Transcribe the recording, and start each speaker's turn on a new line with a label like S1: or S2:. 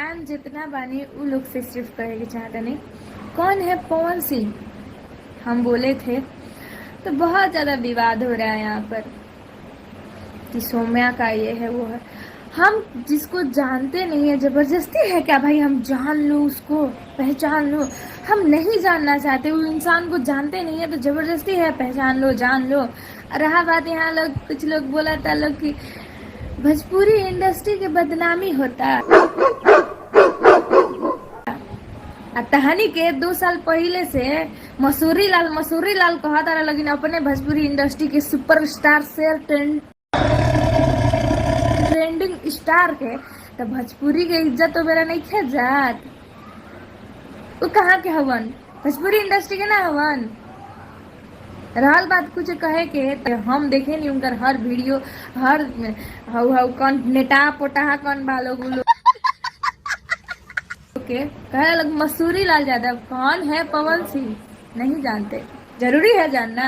S1: Fan जितना बानी उ लोग से सिर्फ कहे के चाहता नहीं, कौन है पवन सिंह, हम बोले थे तो बहुत ज़्यादा विवाद हो रहा है यहाँ पर कि सौम्या का ये है वो है। हम जिसको जानते नहीं है ज़बरदस्ती है क्या भाई हम जान लो, उसको पहचान लो। हम नहीं जानना चाहते, वो इंसान को जानते नहीं है तो ज़बरदस्ती है पहचान लो जान लो। रहा बात यहाँ लोग कुछ लोग बोला था लोग कि भोजपुरी इंडस्ट्री की बदनामी होता। कहानी के 2 साल पहले से मसूरी लाल कहता रहा, लेकिन अपने भोजपुरी इंडस्ट्री के सुपरस्टार से ट्रेंडिंग स्टार के तो भोजपुरी के इज्जत तो मेरा नहीं खे जात। वो कहाँ के हवन, भोजपुरी इंडस्ट्री के ना हवन। रहल बात कुछ कहे के तो हम देखे नहीं उनकर हर वीडियो, हर हाउ कौन नेटा पोटा कौन बालोग के कहे लग मसूरी लाल यादव कौन है पवन सिंह नहीं जानते, जरूरी है जानना।